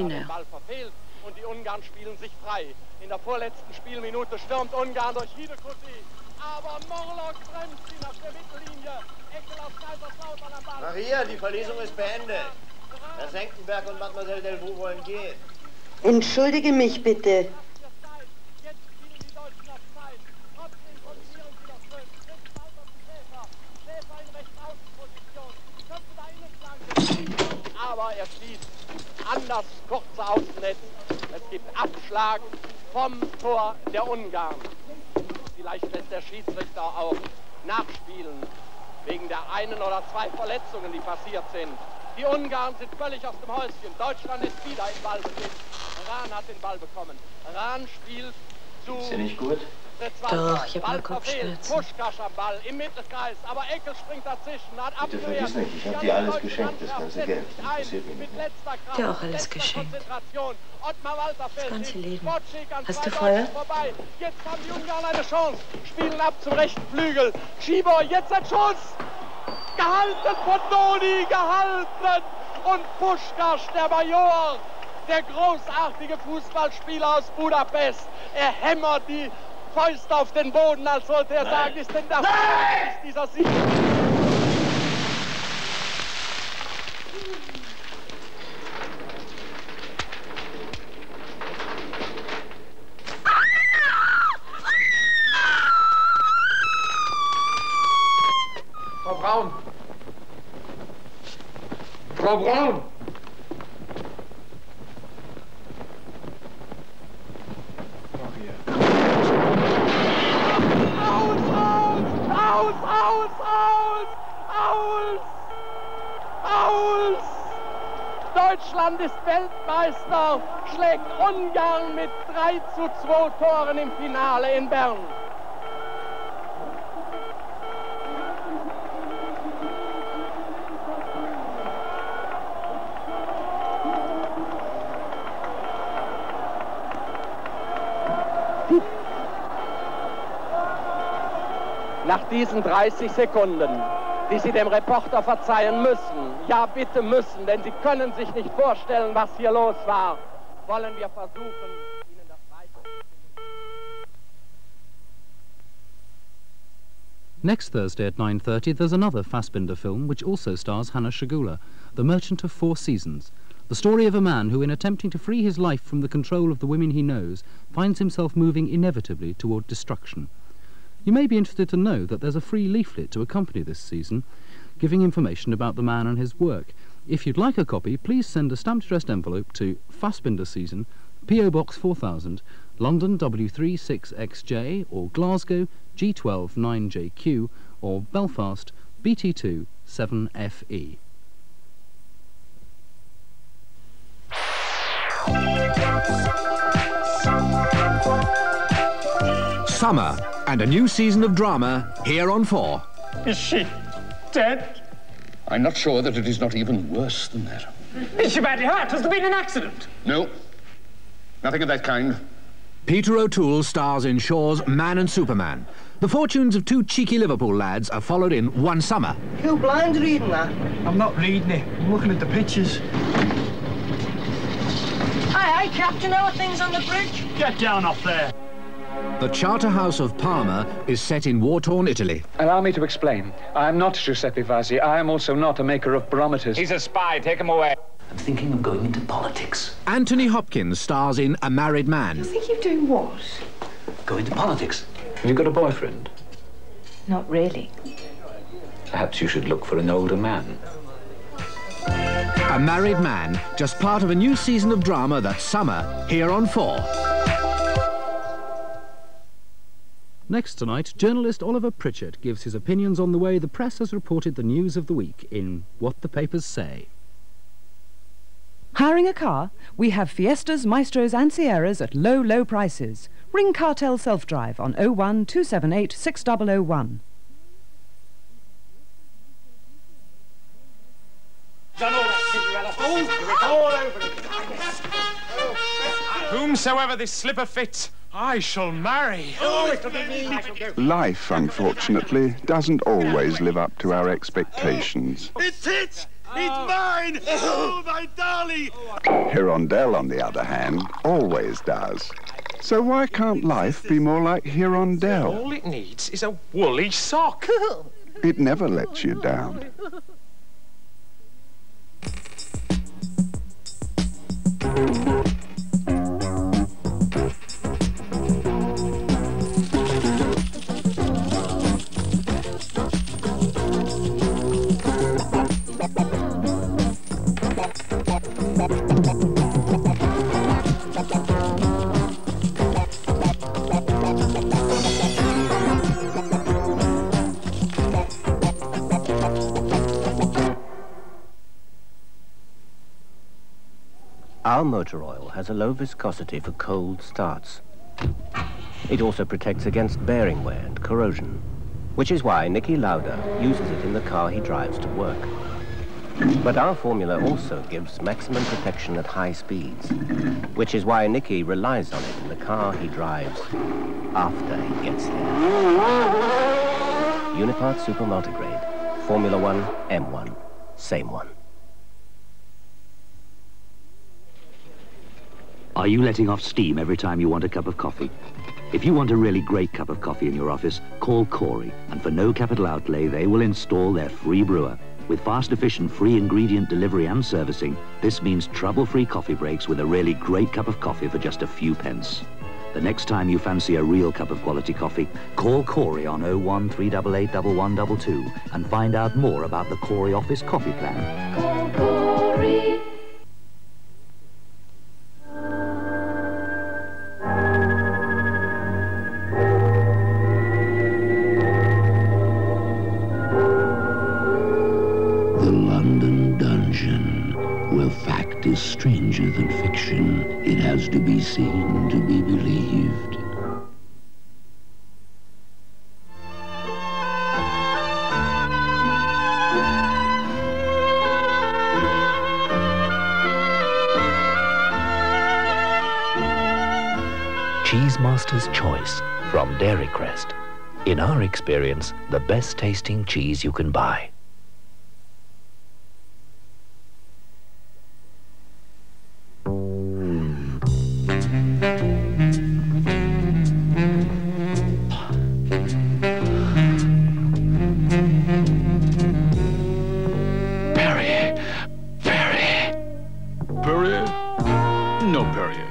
den Ball verfehlt und die Ungarn spielen sich frei. In der vorletzten Spielminute stürmt Ungarn durch Hidekuti. Aber Morlock bremst ihn auf der Mittellinie. Eckel aus Kaiserslautern am Ball. Maria, die Verlesung ist beendet. Herr Senckenberg und Mademoiselle Delvaux wollen gehen. Entschuldige mich bitte. Jetzt spielen die Deutschen auf Zeit. Trotzdem kombinieren sie das Glück. Jetzt weiter zu Schäfer. Schäfer in Rechtsaußenposition. Köpfe da innen lang. Aber er schießt an das kurze Außennetz. Es gibt Abschlag vom Tor der Ungarn. Vielleicht lässt der Schiedsrichter auch nachspielen, wegen der einen oder zwei Verletzungen, die passiert sind. Die Ungarn sind völlig aus dem Häuschen. Deutschland ist wieder im Ballbesitz. Rahn hat den Ball bekommen. Rahn spielt zu... Ist dir nicht gut? Doch, ich habe Kopfschmerzen. Puschkasch am Ball im Mittelkreis, aber Eckel springt dazwischen, hat Bitte vergiss nicht, ich habe dir alles geschenkt, das ganze Geld. Das interessiert mich nicht. Dir auch alles geschenkt. Das ganze Leben. Hast du Feuer? Jetzt haben die Ungarn eine Chance. Spielen ab zum rechten Flügel. Schieber, jetzt ein Schuss. Gehalten von Doni, gehalten. Und Puschkasch, der Major, der großartige Fußballspieler aus Budapest. Er hämmert die Fäuste auf den Boden, als wollte er sagen, ist denn das ist dieser Sieg? Frau Braun! Frau Braun! Aus! Deutschland ist Weltmeister, schlägt Ungarn mit 3:2 Toren im Finale in Bern. Nach diesen 30 Sekunden, die Sie dem Reporter verzeihen müssen, ja bitte müssen, denn Sie können sich nicht vorstellen, was hier los war, wollen wir versuchen, Ihnen das weiterzugeben. Next Thursday at 9:30 there's another Fassbinder film which also stars Hanna Schagula, The Merchant of Four Seasons, the story of a man who, in attempting to free his life from the control of the women he knows, finds himself moving inevitably toward destruction. You may be interested to know that there's a free leaflet to accompany this season, giving information about the man and his work. If you'd like a copy, please send a stamped addressed envelope to Fassbinder Season, P.O. Box 4000, London W36XJ, or Glasgow G12 9JQ, or Belfast BT2 7FE. Summer and a new season of drama here on 4. Is she dead? I'm not sure that it is not even worse than that. Is she badly hurt? Has there been an accident? No, nothing of that kind. Peter O'Toole stars in Shaw's Man and Superman. The fortunes of two cheeky Liverpool lads are followed in one summer. You blind reading that? I'm not reading it. I'm looking at the pictures. Aye, Captain, how are things on the bridge? Get down off there. The Charterhouse of Parma is set in war-torn Italy. Allow me to explain. I am not Giuseppe Vasi. I am also not a maker of barometers. He's a spy. Take him away. I'm thinking of going into politics. Anthony Hopkins stars in A Married Man. You think you're doing what? Go into politics. Have you got a boyfriend? Not really. Perhaps you should look for an older man. A Married Man, just part of a new season of drama that's summer here on 4. Next tonight, journalist Oliver Pritchard gives his opinions on the way the press has reported the news of the week in What the Papers Say. Hiring a car? We have Fiestas, Maestros and Sierras at low, low prices. Ring Cartel Self-Drive on 01 278 6001. Done all that, Cinderella. All over it. Whomsoever this slipper fits, I shall marry. Oh, it'll be me. I shall go. Life, unfortunately, doesn't always live up to our expectations. It's it! It's mine! Oh, my darling! Hirondelle, on the other hand, always does. So why can't life be more like Hirondelle? All it needs is a woolly sock. It never lets you down. Our motor oil has a low viscosity for cold starts. It also protects against bearing wear and corrosion, which is why Nicky Lauder uses it in the car he drives to work. But our formula also gives maximum protection at high speeds, which is why Nicky relies on it in the car he drives after he gets there. Unipart Super Multigrade, Formula 1, M1, same one. Are you letting off steam every time you want a cup of coffee? If you want a really great cup of coffee in your office, call Cory, and for no capital outlay, they will install their free brewer. With fast, efficient, free ingredient delivery and servicing, this means trouble-free coffee breaks with a really great cup of coffee for just a few pence. The next time you fancy a real cup of quality coffee, call Cory on 01388 1122 and find out more about the Cory Office Coffee Plan. Call Cory. Fact is stranger than fiction. It has to be seen to be believed. Cheesemaster's Choice from Dairy Crest. In our experience, the best tasting cheese you can buy. Perrier? No Perrier.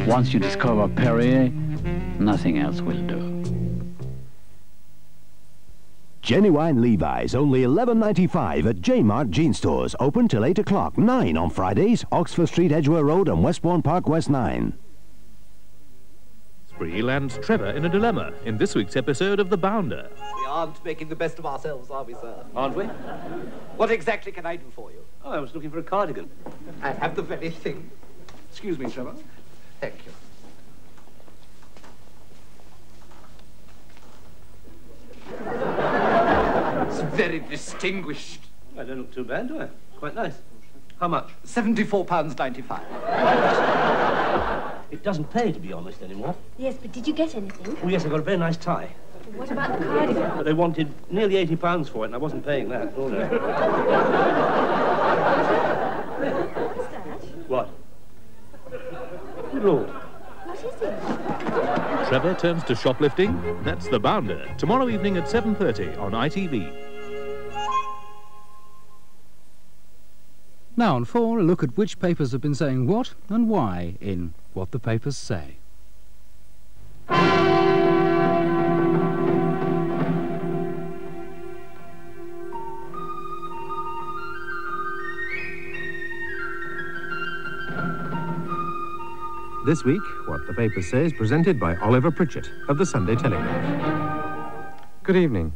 Once you discover Perrier, nothing else will do. Genuine Levi's, only $11.95 at J-Mart jean stores. Open till 8 o'clock, 9 on Fridays, Oxford Street, Edgware Road and Westbourne Park, West 9. Spree lands Trevor in a dilemma in this week's episode of The Bounder. We aren't making the best of ourselves, are we, sir? Aren't we? What exactly can I do for you? Oh, I was looking for a cardigan. I have the very thing. Excuse me, Trevor. Thank you. It's very distinguished. I don't look too bad, do I? Quite nice. How much? £74.95. It doesn't pay, to be honest, anymore. Yes, but did you get anything? Oh, yes, I got a very nice tie. What about the cardigan? But they wanted nearly £80 for it, and I wasn't paying that. Oh, no. What's that? What? Good Lord. What is it? Trevor turns to shoplifting. That's The Bounder, tomorrow evening at 7:30 on ITV. Now on 4, a look at which papers have been saying what and why in What the Papers Say. This week, What the Papers Say is presented by Oliver Pritchett of the Sunday Telegraph. Good evening.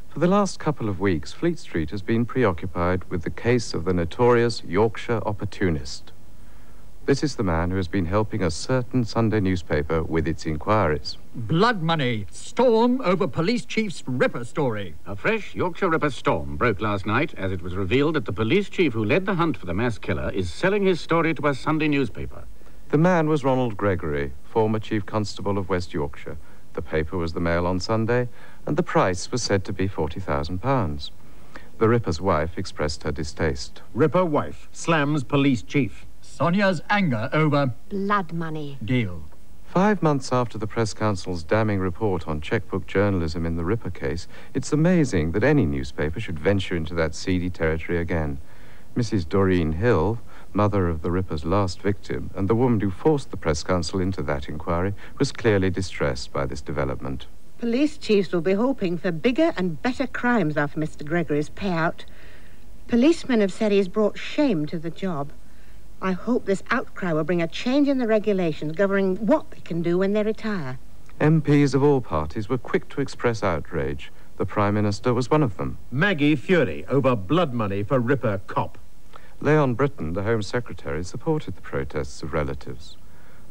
For the last couple of weeks, Fleet Street has been preoccupied with the case of the notorious Yorkshire opportunist. This is the man who has been helping a certain Sunday newspaper with its inquiries. Blood money. Storm over police chief's Ripper story. A fresh Yorkshire Ripper storm broke last night as it was revealed that the police chief who led the hunt for the mass killer is selling his story to a Sunday newspaper. The man was Ronald Gregory, former Chief Constable of West Yorkshire, The paper was the Mail on Sunday, and the price was said to be £40,000. The Ripper's wife expressed her distaste. Ripper wife slams police chief. Sonia's anger over blood money. Deal. 5 months after the Press Council's damning report on checkbook journalism in the Ripper case, it's amazing that any newspaper should venture into that seedy territory again. Mrs. Doreen Hill, mother of the Ripper's last victim, and the woman who forced the Press Council into that inquiry, was clearly distressed by this development. Police chiefs will be hoping for bigger and better crimes after Mr. Gregory's payout. Policemen have said he's brought shame to the job. I hope this outcry will bring a change in the regulations governing what they can do when they retire. MPs of all parties were quick to express outrage. The Prime Minister was one of them. Maggie Fury over blood money for Ripper cop. Leon Britton, the Home Secretary, supported the protests of relatives.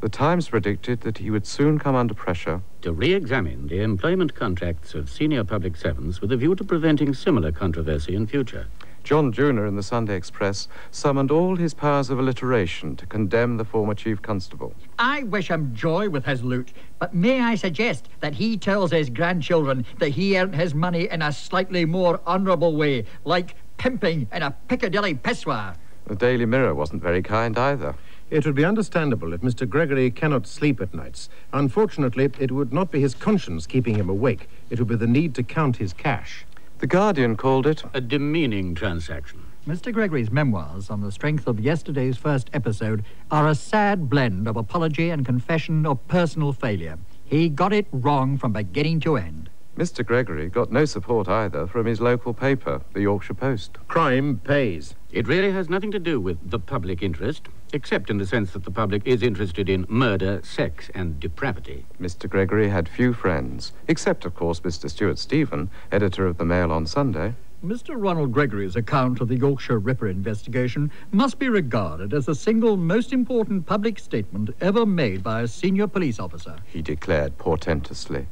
The Times predicted that he would soon come under pressure to re-examine the employment contracts of senior public servants with a view to preventing similar controversy in future. John Junior in the Sunday Express summoned all his powers of alliteration to condemn the former Chief Constable. I wish him joy with his loot, but may I suggest that he tells his grandchildren that he earned his money in a slightly more honourable way, like pimping in a Piccadilly pissoir. The Daily Mirror wasn't very kind either. It would be understandable if Mr. Gregory cannot sleep at nights. Unfortunately, it would not be his conscience keeping him awake. It would be the need to count his cash. The Guardian called it a demeaning transaction. Mr. Gregory's memoirs, on the strength of yesterday's first episode, are a sad blend of apology and confession of personal failure. He got it wrong from beginning to end. Mr. Gregory got no support either from his local paper, the Yorkshire Post. Crime pays. It really has nothing to do with the public interest, except in the sense that the public is interested in murder, sex, and depravity. Mr. Gregory had few friends, except, of course, Mr. Stuart Stephen, editor of the Mail on Sunday. Mr. Ronald Gregory's account of the Yorkshire Ripper investigation must be regarded as the single most important public statement ever made by a senior police officer. He declared portentously.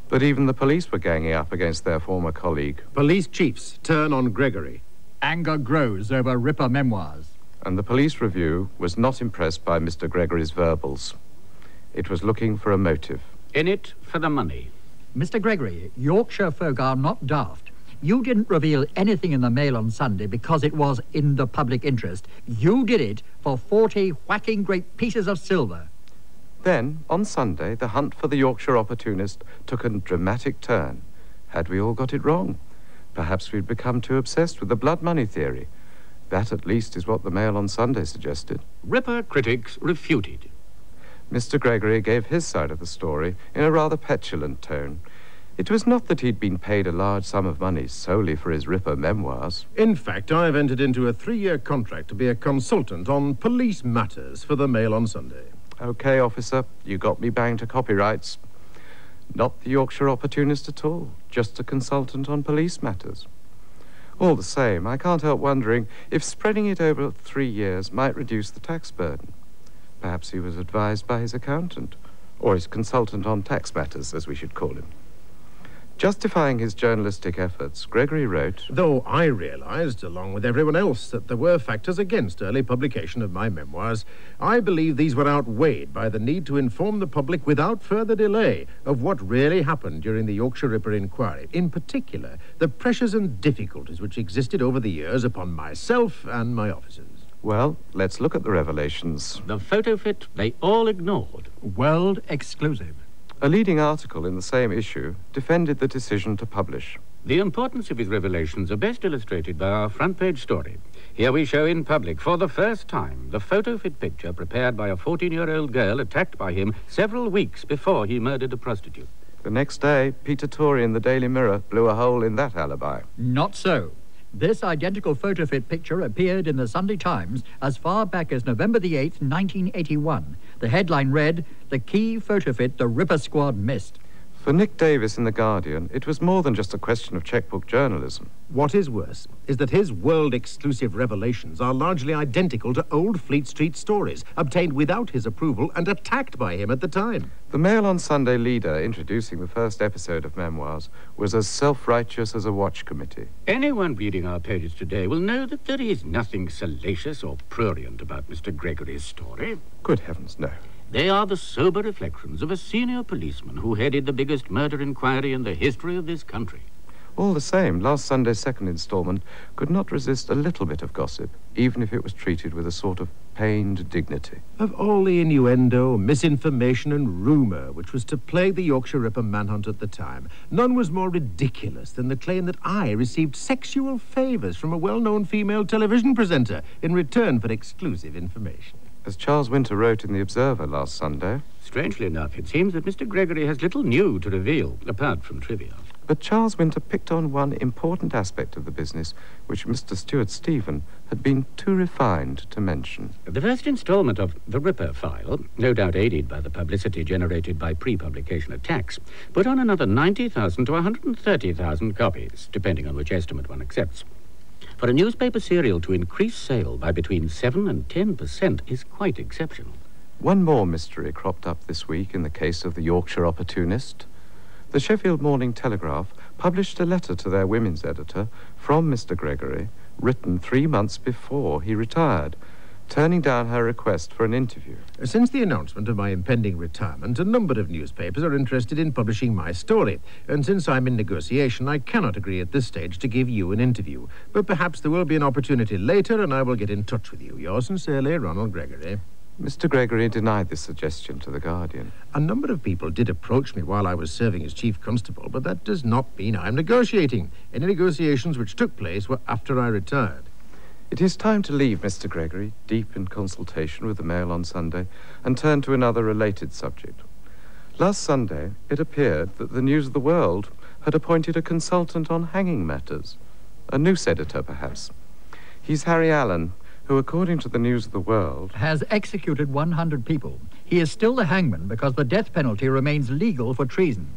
But even the police were ganging up against their former colleague. Police chiefs turn on Gregory. Anger grows over Ripper memoirs. And the police review was not impressed by Mr. Gregory's verbals. It was looking for a motive. In it for the money. Mr. Gregory, Yorkshire folk are not daft. You didn't reveal anything in the Mail on Sunday because it was in the public interest. You did it for 40 whacking great pieces of silver. Then, on Sunday, the hunt for the Yorkshire opportunist took a dramatic turn. Had we all got it wrong? Perhaps we'd become too obsessed with the blood money theory. That, at least, is what the Mail on Sunday suggested. Ripper critics refuted. Mr. Gregory gave his side of the story in a rather petulant tone. It was not that he'd been paid a large sum of money solely for his Ripper memoirs. In fact, I've entered into a 3-year contract to be a consultant on police matters for the Mail on Sunday. OK, officer, you got me banged to copyrights. Not the Yorkshire opportunist at all, just a consultant on police matters. All the same, I can't help wondering if spreading it over 3 years might reduce the tax burden. Perhaps he was advised by his accountant, or his consultant on tax matters, as we should call him. Justifying his journalistic efforts, Gregory wrote, Though I realized, along with everyone else, that there were factors against early publication of my memoirs, I believe these were outweighed by the need to inform the public without further delay of what really happened during the Yorkshire Ripper inquiry. In particular, the pressures and difficulties which existed over the years upon myself and my officers. Well, let's look at the revelations. The photo fit they all ignored. World exclusive. A leading article in the same issue defended the decision to publish. The importance of his revelations are best illustrated by our front-page story. Here we show in public, for the first time, the photo-fit picture prepared by a 14-year-old girl attacked by him several weeks before he murdered a prostitute. The next day, Peter Tory in the Daily Mirror blew a hole in that alibi. Not so. This identical photo-fit picture appeared in the Sunday Times as far back as November the 8th, 1981. The headline read, "The key photo-fit the Ripper Squad missed." For Nick Davis in The Guardian, it was more than just a question of checkbook journalism. What is worse is that his world-exclusive revelations are largely identical to old Fleet Street stories, obtained without his approval and attacked by him at the time. The Mail on Sunday leader introducing the first episode of Memoirs was as self-righteous as a watch committee. Anyone reading our pages today will know that there is nothing salacious or prurient about Mr. Gregory's story. Good heavens, no. They are the sober reflections of a senior policeman who headed the biggest murder inquiry in the history of this country. All the same, last Sunday's second instalment could not resist a little bit of gossip, even if it was treated with a sort of pained dignity. Of all the innuendo, misinformation and rumour which was to plague the Yorkshire Ripper manhunt at the time, none was more ridiculous than the claim that I received sexual favours from a well-known female television presenter in return for exclusive information. As Charles Winter wrote in The Observer last Sunday... Strangely enough, it seems that Mr. Gregory has little new to reveal, apart from trivia. But Charles Winter picked on one important aspect of the business which Mr. Stuart Stephen had been too refined to mention. The first instalment of The Ripper file, no doubt aided by the publicity generated by pre-publication attacks, put on another 90,000 to 130,000 copies, depending on which estimate one accepts. For a newspaper serial to increase sale by between 7 and 10% is quite exceptional. One more mystery cropped up this week in the case of the Yorkshire Opportunist. The Sheffield Morning Telegraph published a letter to their women's editor from Mr. Gregory, written 3 months before he retired, turning down her request for an interview. Since the announcement of my impending retirement, a number of newspapers are interested in publishing my story, and since I'm in negotiation, I cannot agree at this stage to give you an interview. But perhaps there will be an opportunity later, and I will get in touch with you. Yours sincerely, Ronald Gregory. Mr. Gregory denied this suggestion to The Guardian. A number of people did approach me while I was serving as chief constable, but that does not mean I'm negotiating. Any negotiations which took place were after I retired. It is time to leave Mr. Gregory, deep in consultation with the Mail on Sunday, and turn to another related subject. Last Sunday, it appeared that the News of the World had appointed a consultant on hanging matters. A noose editor, perhaps. He's Harry Allen, who, according to the News of the World, has executed 100 people. He is still the hangman because the death penalty remains legal for treason.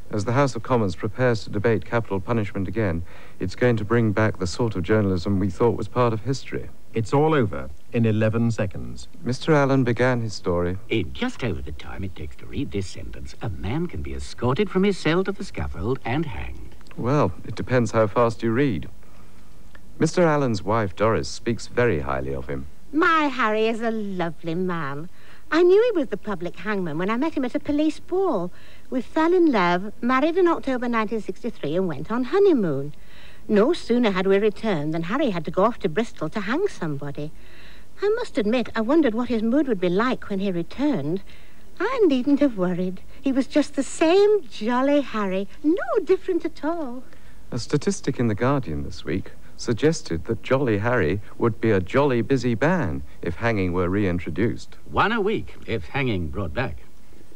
As the House of Commons prepares to debate capital punishment again, it's going to bring back the sort of journalism we thought was part of history. It's all over in 11 seconds. Mr. Allen began his story. In just over the time it takes to read this sentence, a man can be escorted from his cell to the scaffold and hanged. Well, it depends how fast you read. Mr. Allen's wife, Doris, speaks very highly of him. My Harry is a lovely man. I knew he was the public hangman when I met him at a police ball. We fell in love, married in October 1963, and went on honeymoon. No sooner had we returned than Harry had to go off to Bristol to hang somebody. I must admit, I wondered what his mood would be like when he returned. I needn't have worried. He was just the same jolly Harry, no different at all. A statistic in The Guardian this week suggested that Jolly Harry would be a jolly busy man if hanging were reintroduced. 1 a week if hanging brought back.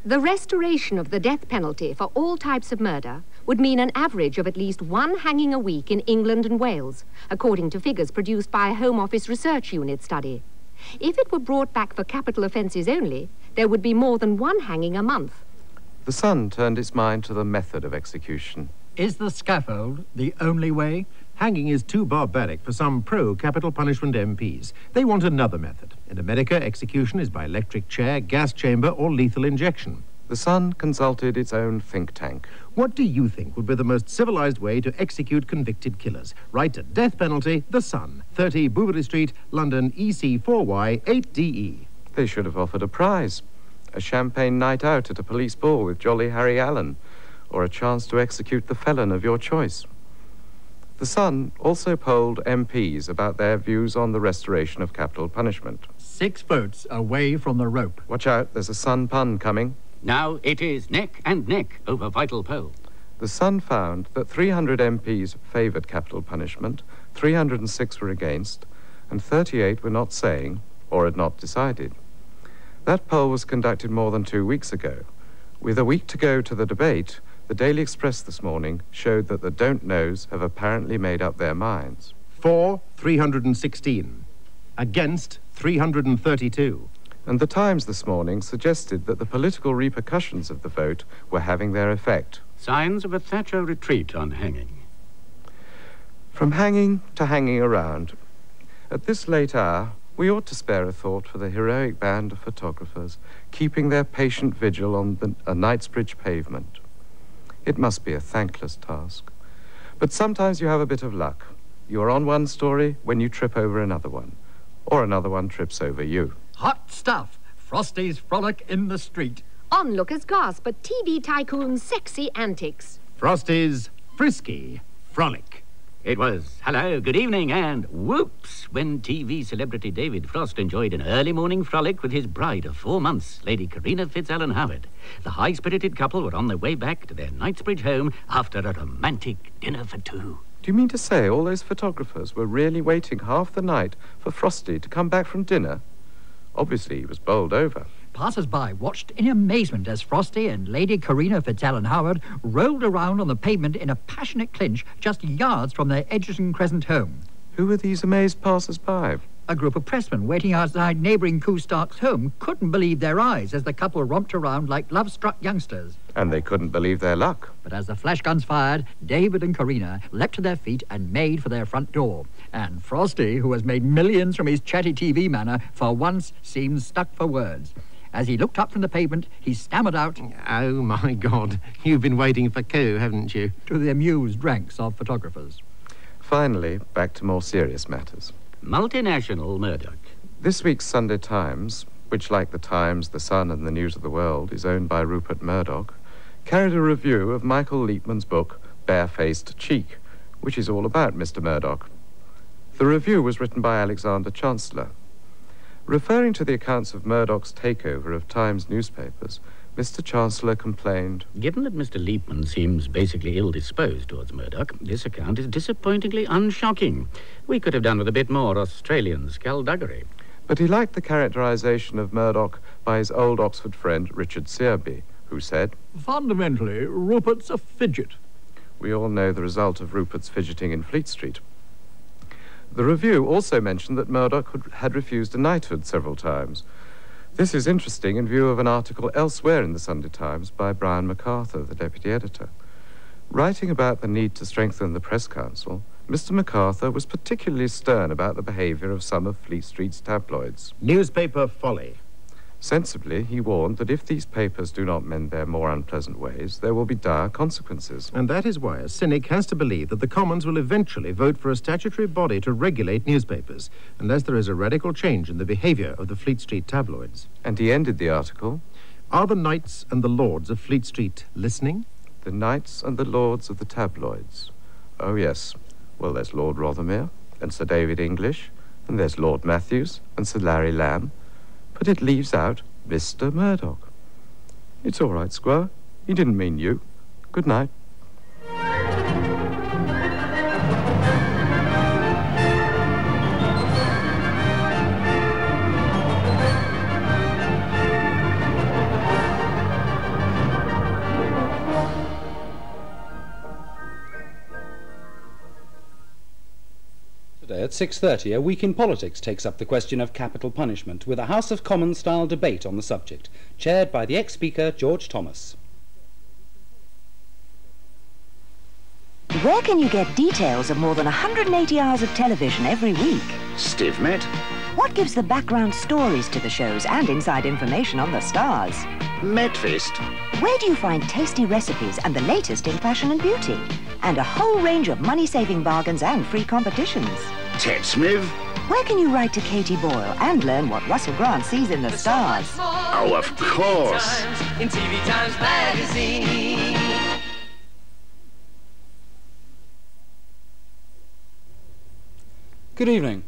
The restoration of the death penalty for all types of murder would mean an average of at least 1 hanging a week in England and Wales, according to figures produced by a Home Office Research Unit study. If it were brought back for capital offences only, there would be more than 1 hanging a month. The Sun turned its mind to the method of execution. Is the scaffold the only way? Hanging is too barbaric for some pro-capital punishment MPs. They want another method. In America, execution is by electric chair, gas chamber, or lethal injection. The Sun consulted its own think tank. What do you think would be the most civilized way to execute convicted killers? Write to Death Penalty, The Sun, 30 Bouverie Street, London, EC4Y 8DE. They should have offered a prize. A champagne night out at a police ball with Jolly Harry Allen, or a chance to execute the felon of your choice. The Sun also polled MPs about their views on the restoration of capital punishment. 6 votes away from the rope. Watch out, there's a Sun pun coming. Now it is neck and neck over vital poll. The Sun found that 300 MPs favoured capital punishment, 306 were against, and 38 were not saying or had not decided. That poll was conducted more than 2 weeks ago. With a week to go to the debate, the Daily Express this morning showed that the don't-knows have apparently made up their minds. For 316. Against 332. And the Times this morning suggested that the political repercussions of the vote were having their effect. Signs of a Thatcher retreat on hanging. From hanging to hanging around. At this late hour, we ought to spare a thought for the heroic band of photographers keeping their patient vigil on a Knightsbridge pavement. It must be a thankless task. But sometimes you have a bit of luck. You are on one story when you trip over another one, or another one trips over you. Hot stuff! Frosty's Frolic in the Street. Onlookers gasp at TV tycoon's sexy antics. Frosty's Frisky Frolic. It was hello, good evening, and whoops, when TV celebrity David Frost enjoyed an early morning frolic with his bride of 4 months, Lady Karina Fitzalan Howard. The high-spirited couple were on their way back to their Knightsbridge home after a romantic dinner for two. Do you mean to say all those photographers were really waiting half the night for Frosty to come back from dinner? Obviously, he was bowled over. Passers-by watched in amazement as Frosty and Lady Karina Fitzalan Howard rolled around on the pavement in a passionate clinch just yards from their Edgerton Crescent home. Who were these amazed passers-by? A group of pressmen waiting outside neighbouring Coustark's home couldn't believe their eyes as the couple romped around like love-struck youngsters. And they couldn't believe their luck. But as the flash guns fired, David and Karina leapt to their feet and made for their front door. And Frosty, who has made millions from his chatty TV manner, for once seemed stuck for words. As he looked up from the pavement, he stammered out, "Oh, my God, you've been waiting for coup, haven't you?" to the amused ranks of photographers. Finally, back to more serious matters. Multinational Murdoch. This week's Sunday Times, which, like the Times, the Sun and the News of the World, is owned by Rupert Murdoch, carried a review of Michael Leapman's book, Barefaced Cheek, which is all about Mr. Murdoch. The review was written by Alexander Chancellor. Referring to the accounts of Murdoch's takeover of Times newspapers, Mr. Chancellor complained, Given that Mr. Leapman seems basically ill-disposed towards Murdoch, this account is disappointingly unshocking. We could have done with a bit more Australian skullduggery. But he liked the characterization of Murdoch by his old Oxford friend Richard Searby, who said, Fundamentally, Rupert's a fidget. We all know the result of Rupert's fidgeting in Fleet Street. The review also mentioned that Murdoch had refused a knighthood several times. This is interesting in view of an article elsewhere in the Sunday Times by Brian MacArthur, the deputy editor. Writing about the need to strengthen the press council, Mr. MacArthur was particularly stern about the behaviour of some of Fleet Street's tabloids. Newspaper folly. Sensibly, he warned that if these papers do not mend their more unpleasant ways, there will be dire consequences. And that is why a cynic has to believe that the Commons will eventually vote for a statutory body to regulate newspapers, unless there is a radical change in the behaviour of the Fleet Street tabloids. And he ended the article, Are the knights and the lords of Fleet Street listening? The knights and the lords of the tabloids. Oh, yes. Well, there's Lord Rothermere, and Sir David English, and there's Lord Matthews, and Sir Larry Lamb. But it leaves out Mr. Murdoch. It's all right, Squire. He didn't mean you. Good night. Today at 6:30, A Week in Politics takes up the question of capital punishment with a House of Commons-style debate on the subject, chaired by the ex-Speaker George Thomas. Where can you get details of more than 180 hours of television every week? StivMet. What gives the background stories to the shows and inside information on the stars? Medfist. Where do you find tasty recipes and the latest in fashion and beauty? And a whole range of money-saving bargains and free competitions. Ted Smith. Where can you write to Katie Boyle and learn what Russell Grant sees in the stars? Oh, of course. In TV Times magazine. Good evening.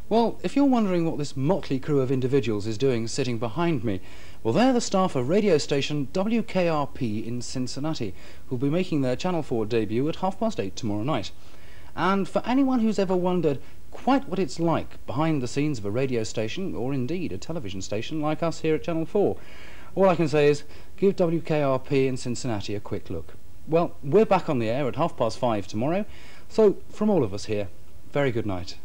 Well, if you're wondering what this motley crew of individuals is doing sitting behind me, well, they're the staff of radio station WKRP in Cincinnati, who'll be making their Channel 4 debut at 8:30 tomorrow night. And for anyone who's ever wondered quite what it's like behind the scenes of a radio station, or indeed a television station like us here at Channel 4, all I can say is give WKRP in Cincinnati a quick look. Well, we're back on the air at 5:30 tomorrow, so from all of us here, very good night.